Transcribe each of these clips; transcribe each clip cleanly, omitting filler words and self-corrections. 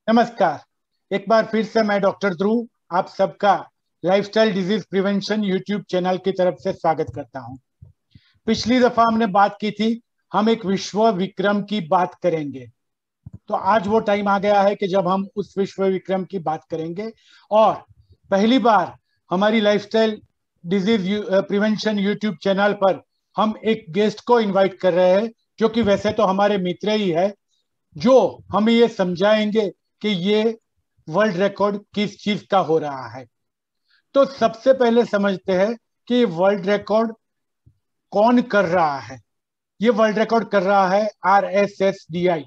नमस्कार। एक बार फिर से मैं डॉक्टर ध्रुव आप सबका lifestyle disease prevention YouTube channel की तरफ से स्वागत करता हूं। पिछली दफा हमने बात की थी, हम एक विश्व विक्रम की बात करेंगे। तो आज वो टाइम आ गया है कि जब हम उस विश्व विक्रम की बात करेंगे। और पहली बार हमारी lifestyle disease prevention YouTube channel पर हम एक गेस्ट को इनवाइट कर रहे हैं, जो कि वैसे तो हमारे मित्र ही है, जो हमें ये समझाएंगे कि ये वर्ल्ड रिकॉर्ड किस चीज का हो रहा है। तो सबसे पहले समझते हैं कि वर्ल्ड रिकॉर्ड कौन कर रहा है। ये वर्ल्ड रिकॉर्ड कर रहा है RSSDI।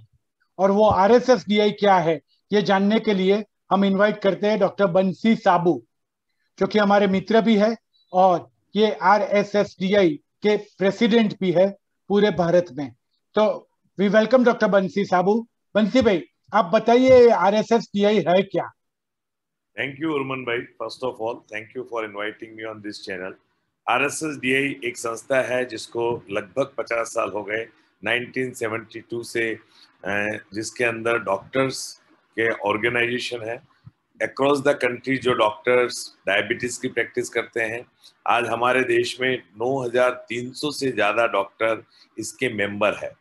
और वो RSSDI क्या है, ये जानने के लिए हम इनवाइट करते हैं डॉक्टर बंसी साबू, जो कि हमारे मित्र भी है और ये RSSDI के प्रेसिडेंट भी है पूरे भारत में। तो वी वेलकम डॉक्टर बंसी साबू। बंसी भाई, आप बताइए RSSDI है क्या? थैंक यू उर्मन भाई। First of all thank you for inviting me on this channel. RSSDI एक संस्था है जिसको लगभग 50 साल हो गए, 1972 से, जिसके अंदर डॉक्टर्स के ऑर्गेनाइजेशन है अक्रॉस द कंट्री, जो डॉक्टर्स डायबिटीज की प्रैक्टिस करते हैं। आज हमारे देश में 9300 से ज्यादा डॉक्टर इसके मेंबर है।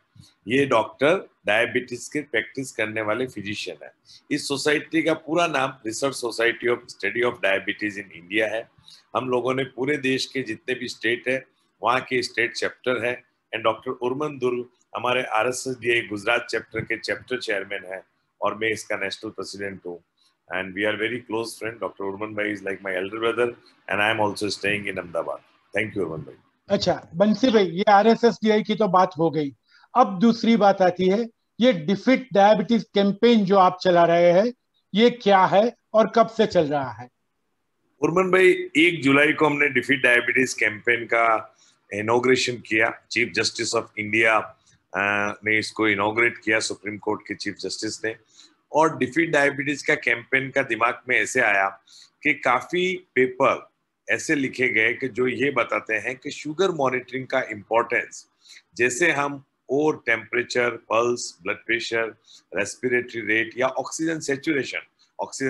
ये डॉक्टर डायबिटीज की प्रैक्टिस करने वाले फिजिशियन है। इस सोसाइटी का पूरा नाम research society of study of diabetes in India है। हम लोगों ने पूरे देश के जितने भी स्टेट है वहाँ के स्टेट चैप्टर है। एंड डॉक्टर उर्मन दुर्ग हमारे RSSDI गुजरात चैप्टर के चैप्टर चेयरमैन है और मैं इसका नेशनल प्रेसिडेंट हूँ। And we are very close friend. Dr. Urman Bhai is like my elder brother, and I am also staying in Ahmedabad. Thank you, Urman Bhai. अच्छा बंसी भाई, ये RSSDI की तो बात हो गई। अब दूसरी बात आती है, ये डिफीट डायबिटीज कैंपेन जो आप चला रहे हैं, ये क्या है और कब से चल रहा है? उर्मन भाई, 1 जुलाई को हमने डिफीट डायबिटीज कैंपेन का इनॉग्रेशन किया। चीफ जस्टिस ऑफ इंडिया ने इसको इनॉग्रेट किया, सुप्रीम कोर्ट के चीफ जस्टिस ने। और डिफीट डायबिटीज का कैंपेन का दिमाग में ऐसे आया कि काफी पेपर ऐसे लिखे गए कि जो ये बताते हैं कि शुगर मॉनिटरिंग का इम्पोर्टेंस, जैसे हम और temperature, pulse, blood pressure, respiratory rate या ऑक्सीजन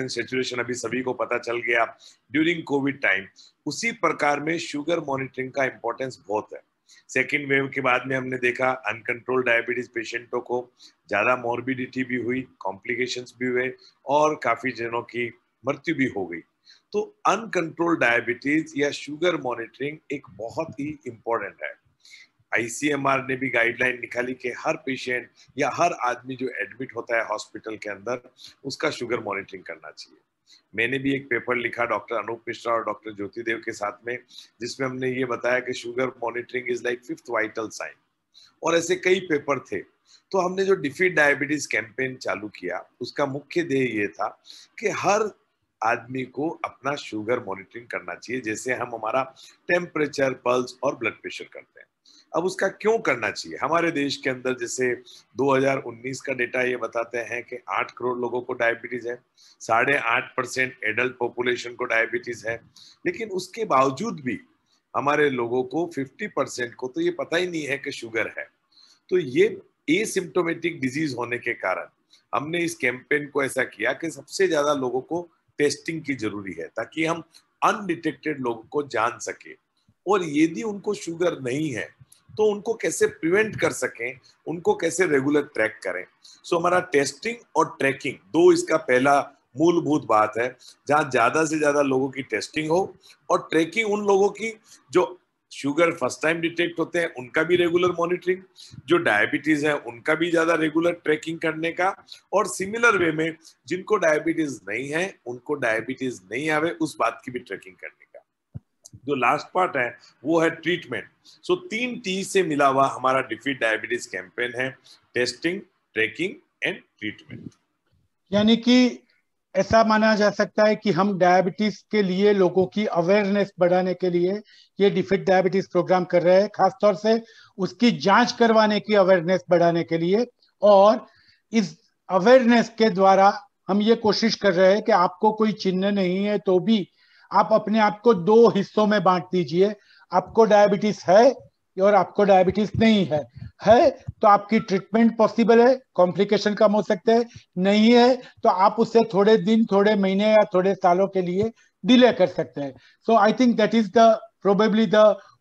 सेचुरेशन अभी सभी को पता चल गया ड्यूरिंग कोविड टाइम, उसी प्रकार में शुगर मॉनिटरिंग का इंपॉर्टेंस बहुत है। सेकेंड वेव के बाद में हमने देखा अनकंट्रोल्ड डायबिटीज पेशेंटों को ज्यादा मॉर्बिडिटी भी हुई, कॉम्प्लिकेशंस भी हुए और काफी जनों की मृत्यु भी हो गई। तो अनकंट्रोल्ड डायबिटीज या शुगर मॉनिटरिंग एक बहुत ही इंपॉर्टेंट है। ICMR ने भी गाइडलाइन निकाली कि हर पेशेंट या हर आदमी जो एडमिट होता है हॉस्पिटल के अंदर, उसका शुगर मॉनिटरिंग करना चाहिए। मैंने भी एक पेपर लिखा डॉक्टर अनूप मिश्रा और डॉक्टर ज्योति देव के साथ में, जिसमें हमने ये बताया कि sugar monitoring is like 5th vital sign, और ऐसे कई पेपर थे। तो हमने जो डिफीट डायबिटीज कैंपेन चालू किया, उसका मुख्य ध्येय ये था कि हर आदमी को अपना शुगर मॉनिटरिंग करना चाहिए, जैसे हम हमारा टेम्परेचर, पल्स और ब्लड प्रेशर करते हैं। अब उसका क्यों करना चाहिए? हमारे देश के अंदर जैसे 2019 का डेटा ये बताते हैं कि 8 करोड़ लोगों को डायबिटीज है, 8.5% एडल्ट पॉपुलेशन को डायबिटीज है। लेकिन उसके बावजूद भी हमारे लोगों को 50% को तो ये पता ही नहीं है कि शुगर है। तो ये एसिम्प्टोमेटिक डिजीज होने के कारण हमने इस कैंपेन को ऐसा किया कि सबसे ज्यादा लोगों को टेस्टिंग की जरूरी है, ताकि हम अनडिटेक्टेड लोगों को जान सके, और यदि उनको शुगर नहीं है तो उनको कैसे प्रिवेंट कर सकें, उनको कैसे रेगुलर ट्रैक करें। सो हमारा टेस्टिंग और ट्रैकिंग दो इसका पहला मूलभूत बात है, जहां ज्यादा से ज्यादा लोगों की टेस्टिंग हो और ट्रैकिंग उन लोगों की जो शुगर फर्स्ट टाइम डिटेक्ट होते हैं उनका भी रेगुलर मॉनिटरिंग, जो डायबिटीज है उनका भी ज्यादा रेगुलर ट्रैकिंग करने का, और सिमिलर वे में जिनको डायबिटीज नहीं है उनको डायबिटीज नहीं आवे उस बात की भी ट्रैकिंग करने का। जो लास्ट पार्ट है वो है ट्रीटमेंट। सो 3 T से मिला हुआ हमारा डिफीट डायबिटीज कैंपेन है, टेस्टिंग, ट्रैकिंग एंड ट्रीटमेंट। यानी कि ऐसा माना जा सकता है कि हम डायबिटीज के लिए लोगों की अवेयरनेस बढ़ाने के लिए ये डिफीट डायबिटीज प्रोग्राम कर रहे हैं, खासतौर से उसकी जांच करवाने की अवेयरनेस बढ़ाने के लिए। और इस अवेयरनेस के द्वारा हम ये कोशिश कर रहे हैं कि आपको कोई चिन्ह नहीं है तो भी आप अपने आप को 2 हिस्सों में बांट दीजिए, आपको डायबिटीज है और आपको डायबिटीज नहीं है। है तो आपकी ट्रीटमेंट पॉसिबल है, कॉम्प्लिकेशन कम हो सकते हैं, नहीं है तो आप उससे थोड़े दिन, थोड़े महीने या थोड़े सालों के लिए डिले कर सकते हैं. So I think that is the probably the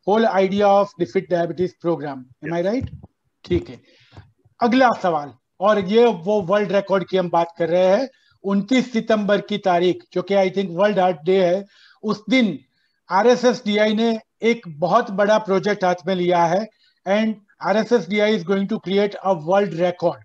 whole idea of defeat diabetes programme. Am I right? ठीक है. अगला सवाल, और ये वो वर्ल्ड रिकॉर्ड की हम बात कर रहे हैं. 29 सितंबर की तारीख, जो कि I think world heart day है, उस दिन RSSDI ने एक बहुत बड़ा प्रोजेक्ट हाथ में लिया है, and RSSDI is going to create a world record.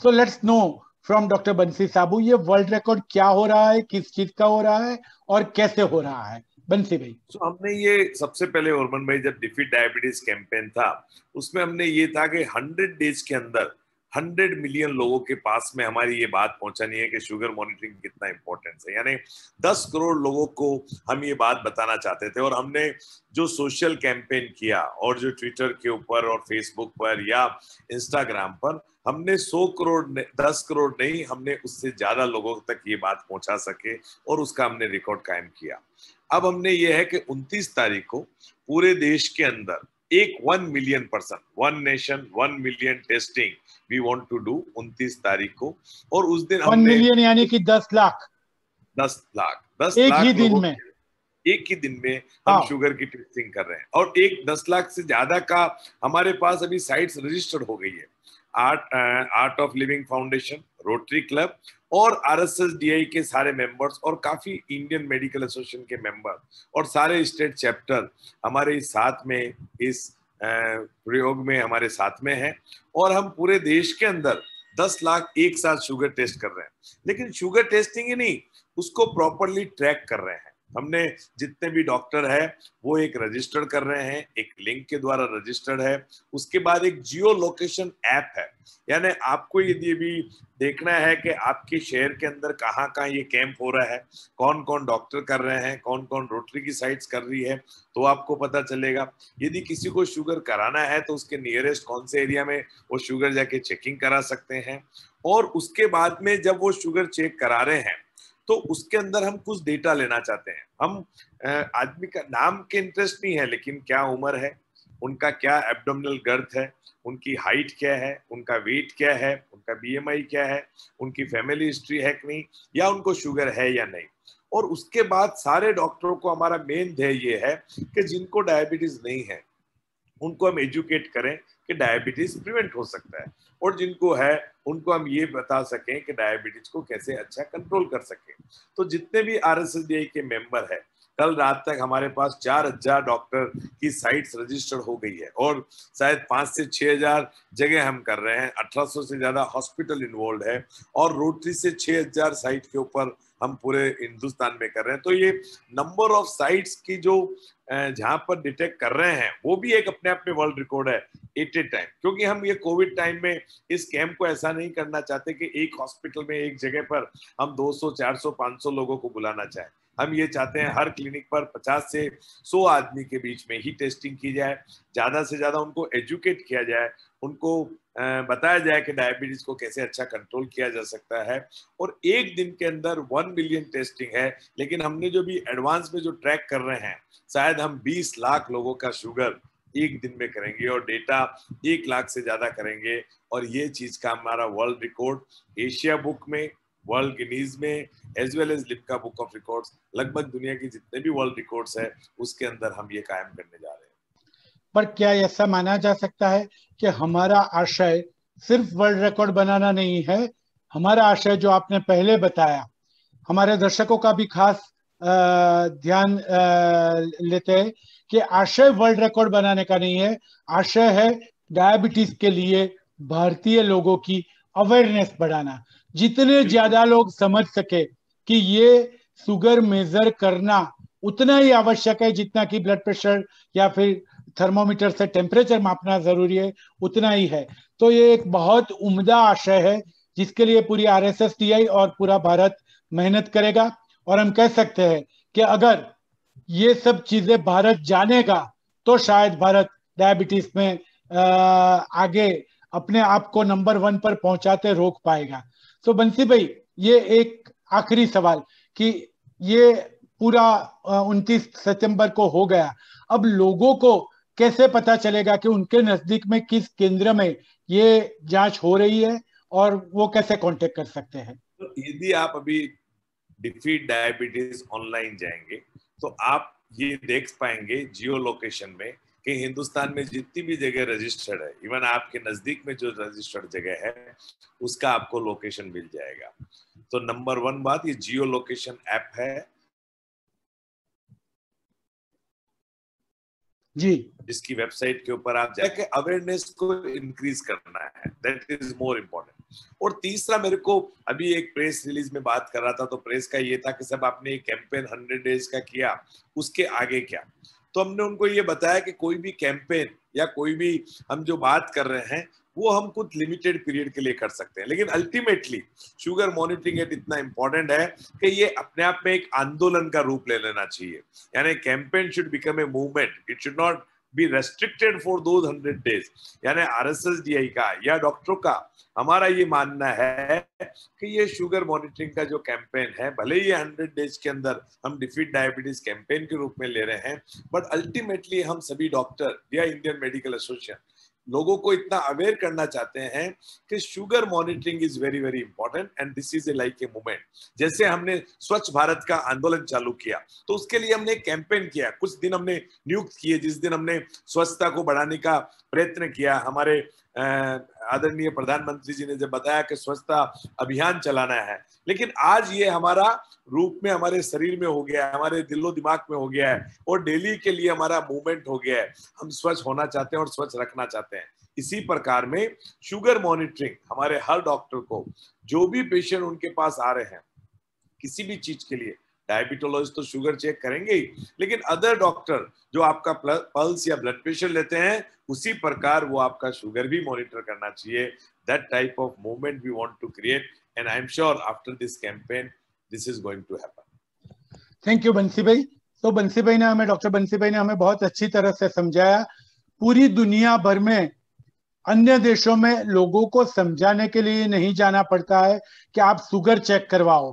So let's know from doctor बंसी साबू, ये वर्ल्ड रिकॉर्ड क्या हो रहा है, किस चीज का हो रहा है और कैसे हो रहा है? बंसी भाई. हमने ये सबसे पहले ओरमन भाई, जब डिफीट डायबिटीज कैंपेन था, उसमें हमने ये था कि 100 डेज के अंदर 100 मिलियन लोगों के पास में हमारी ये बात पहुंचानी है कि शुगर मॉनिटरिंग कितना इंपॉर्टेंट है. यानी 10 करोड़ लोगों को हम ये बात बताना चाहते थे. और हमने जो सोशल कैंपेन किया, और जो ट्विटर के ऊपर और फेसबुक पर या इंस्टाग्राम पर, हमने 100 करोड़ 10 करोड़ नहीं, हमने उससे ज्यादा लोगों तक ये बात पहुंचा सके, और उसका हमने रिकॉर्ड कायम किया. अब हमने ये है कि 29 तारीख को पूरे देश के अंदर 1 million person, 1 nation 1 million testing we want to do 29 तारीख को. और उस दिन 1 मिलियन यानी कि 10 लाख, 10 लाख एक ही दिन में, एक ही दिन में हम शुगर की टेस्टिंग कर रहे हैं. और 10 लाख से ज्यादा का हमारे पास अभी साइट्स रजिस्टर्ड हो गई है. Art of living foundation, rotary club और RSSDI के सारे मेंबर्स, और काफी इंडियन मेडिकल एसोसिएशन के मेंबर, और सारे स्टेट चैप्टर हमारे साथ में इस प्रयोग में हमारे साथ में है. और हम पूरे देश के अंदर 10 लाख एक साथ शुगर टेस्ट कर रहे हैं. लेकिन शुगर टेस्टिंग ही नहीं, उसको प्रॉपरली ट्रैक कर रहे हैं. हमने जितने भी डॉक्टर है वो एक रजिस्टर्ड कर रहे हैं, एक लिंक के द्वारा रजिस्टर्ड है. उसके बाद एक जियो लोकेशन ऐप है, यानी आपको यदि भी देखना है कि आपके शहर के अंदर कहाँ कहाँ ये कैंप हो रहा है, कौन कौन डॉक्टर कर रहे हैं, कौन कौन रोटरी की साइट्स कर रही है, तो आपको पता चलेगा. यदि किसी को शुगर कराना है तो उसके नियरेस्ट कौन से एरिया में वो शुगर जाके चेकिंग करा सकते हैं. और उसके बाद में जब वो शुगर चेक करा रहे हैं तो उसके अंदर हम कुछ डेटा लेना चाहते हैं. हम आदमी का नाम के इंटरेस्ट नहीं है, लेकिन क्या उम्र है, उनका क्या एब्डोमिनल गर्थ है, उनकी हाइट क्या है, उनका वेट क्या है, उनका BMI क्या है, उनकी फैमिली हिस्ट्री है कि नहीं, या उनको शुगर है या नहीं. और उसके बाद सारे डॉक्टरों को हमारा मेन ध्येय ये है कि जिनको डायबिटीज नहीं है उनको हम एजुकेट करें कि डायबिटीज प्रिवेंट हो सकता है, और जिनको है उनको हम ये बता सकें कि डायबिटीज को कैसे अच्छा कंट्रोल कर सकें. तो जितने भी RSSDI के मेंबर है, कल रात तक हमारे पास 4000 डॉक्टर की साइट्स रजिस्टर्ड हो गई है, और शायद 5 से 6000 जगह हम कर रहे हैं. 1800 से ज्यादा हॉस्पिटल इन्वॉल्व है, और रोटरी से 6000 साइट के ऊपर हम पूरे हिंदुस्तान में कर रहे हैं. तो ये नंबर ऑफ साइट्स की जो जहां पर डिटेक्ट कर रहे हैं वो भी एक अपने आप में वर्ल्ड रिकॉर्ड है एट ए टाइम. क्योंकि हम ये कोविड टाइम में इस कैंप को ऐसा नहीं करना चाहते कि एक हॉस्पिटल में एक जगह पर हम 200 400 500 लोगों को बुलाना चाहें. हम ये चाहते हैं हर क्लिनिक पर 50 से 100 आदमी के बीच में ही टेस्टिंग की जाए, ज्यादा से ज्यादा उनको एजुकेट किया जाए, उनको बताया जाए कि डायबिटीज को कैसे अच्छा कंट्रोल किया जा सकता है. और एक दिन के अंदर 1 मिलियन टेस्टिंग है, लेकिन हमने जो भी एडवांस में जो ट्रैक कर रहे हैं, शायद हम 20 लाख लोगों का शुगर एक दिन में करेंगे, और डेटा 1 लाख से ज्यादा करेंगे. और ये चीज का हमारा वर्ल्ड रिकॉर्ड एशिया बुक में, वर्ल्ड गिनीज में, as well as Limca book of records, लगभग दुनिया के जितने भी वर्ल्ड रिकॉर्ड्स है उसके अंदर हम ये कायम करने जा रहे हैं. पर क्या ऐसा माना जा सकता है कि हमारा आशय सिर्फ वर्ल्ड रिकॉर्ड बनाना नहीं है? हमारा आशय जो आपने पहले बताया, हमारे दर्शकों का भी खास ध्यान लेते हैं कि आशय वर्ल्ड रिकॉर्ड बनाने का नहीं है, आशय है डायबिटीज के लिए भारतीय लोगों की अवेयरनेस बढ़ाना. जितने ज्यादा लोग समझ सके कि ये शुगर मेजर करना उतना ही आवश्यक है जितना कि ब्लड प्रेशर या फिर थर्मोमीटर से टेम्परेचर मापना जरूरी है, उतना ही है. तो ये एक बहुत उम्दा आशय है जिसके लिए पूरी RSSDI और पूरा भारत मेहनत करेगा. और हम कह सकते हैं कि अगर ये सब चीजें भारत जानेगा तो शायद भारत डायबिटीज में आगे अपने आप को नंबर 1 पर पहुंचाते रोक पाएगा. तो बंसी भाई, ये एक आखिरी सवाल कि ये पूरा 29 सितंबर को हो गया, अब लोगों को कैसे पता चलेगा कि उनके नजदीक में किस केंद्र में ये जांच हो रही है और वो कैसे कांटेक्ट कर सकते हैं? तो यदि आप अभी डिफीट डायबिटीज ऑनलाइन जाएंगे तो आप ये देख पाएंगे जियो लोकेशन में कि हिंदुस्तान में जितनी भी जगह रजिस्टर्ड है, इवन आपके नजदीक में जो रजिस्टर्ड जगह है उसका आपको लोकेशन मिल जाएगा। तो नंबर 1 बात, ये जियो लोकेशन ऐप है जी, जिसकी वेबसाइट के ऊपर आप जाके अवेयरनेस को इंक्रीज करना है, दैट इज मोर इम्पोर्टेंट। और तीसरा, मेरे को अभी एक प्रेस रिलीज में बात कर रहा था, तो प्रेस का ये था कि सब आपने एक कैंपेन 100 डेज का किया, उसके आगे क्या? तो हमने उनको ये बताया कि कोई भी कैंपेन या कोई भी हम जो बात कर रहे हैं वो हम कुछ लिमिटेड पीरियड के लिए कर सकते हैं, लेकिन अल्टीमेटली शुगर मॉनिटरिंग इतना इंपॉर्टेंट है कि ये अपने आप में एक आंदोलन का रूप ले लेना चाहिए। यानी campaign should become a movement, it should not be restricted for those 100 days. यानी RSSDI का या डॉक्टरों का हमारा ये मानना है कि ये शुगर मॉनिटरिंग का जो कैंपेन है, भले ही 100 डेज के अंदर हम डिफीट डायबिटीज कैंपेन के रूप में ले रहे हैं, बट अल्टीमेटली हम सभी डॉक्टर या इंडियन मेडिकल एसोसिएशन लोगों को इतना अवेयर करना चाहते हैं कि sugar monitoring is very very important and this is a like a movement. जैसे हमने स्वच्छ भारत का आंदोलन चालू किया तो उसके लिए हमने एक कैंपेन किया, कुछ दिन हमने नियुक्त किए जिस दिन हमने स्वच्छता को बढ़ाने का प्रयत्न किया। हमारे आदरणीय प्रधानमंत्री जी ने जब बताया कि स्वच्छता अभियान चलाना है, लेकिन आज ये हमारा रूप में हमारे शरीर में हो गया है, हमारे दिलो दिमाग में हो गया है और डेली के लिए हमारा मूवमेंट हो गया है। हम स्वच्छ होना चाहते हैं और स्वच्छ रखना चाहते हैं। इसी प्रकार में शुगर मॉनिटरिंग हमारे हर डॉक्टर को, जो भी पेशेंट उनके पास आ रहे हैं किसी भी चीज के लिए, डायबिटोलॉजिस्ट तो शुगर चेक करेंगे ही, लेकिन अदर डॉक्टर जो आपका पल्स या ब्लड प्रेशर लेते हैं उसी प्रकार वो आपका शुगर भी मॉनिटर करना चाहिए। That type of movement we want to create and I am sure after this campaign this is going to happen. Thank you Bansi भाई। तो बंसी भाई ने हमें, डॉक्टर बंसी भाई ने हमें बहुत अच्छी तरह से समझाया। पूरी दुनिया भर में अन्य देशों में लोगों को समझाने के लिए नहीं जाना पड़ता है कि आप शुगर चेक करवाओ।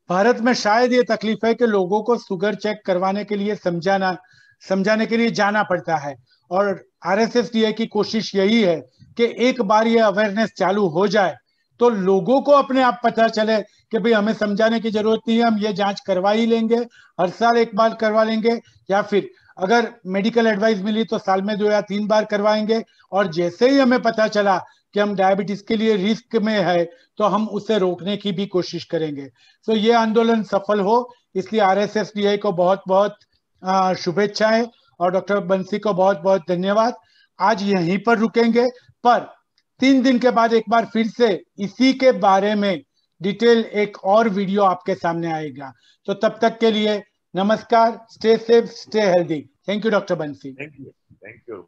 भारत में शायद ये तकलीफ है कि लोगों को शुगर चेक करवाने के लिए समझाने के लिए जाना पड़ता है। और RSSDI की कोशिश यही है कि एक बार ये अवेयरनेस चालू हो जाए तो लोगों को अपने आप पता चले कि भाई हमें समझाने की जरूरत नहीं है, हम ये जांच करवा ही लेंगे, हर साल एक बार करवा लेंगे, या फिर अगर मेडिकल एडवाइस मिली तो साल में 2 या 3 बार करवाएंगे। और जैसे ही हमें पता चला कि हम डायबिटीज के लिए रिस्क में है तो हम उसे रोकने की भी कोशिश करेंगे। तो ये आंदोलन सफल हो, इसलिए RSSDI को बहुत बहुत शुभेच्छाएं और डॉक्टर बंसी को बहुत बहुत धन्यवाद। आज यहीं पर रुकेंगे, पर 3 दिन के बाद एक बार फिर से इसी के बारे में डिटेल एक और वीडियो आपके सामने आएगा। तो तब तक के लिए नमस्कार, stay safe, stay healthy. Thank you doctor Bansi. Thank you.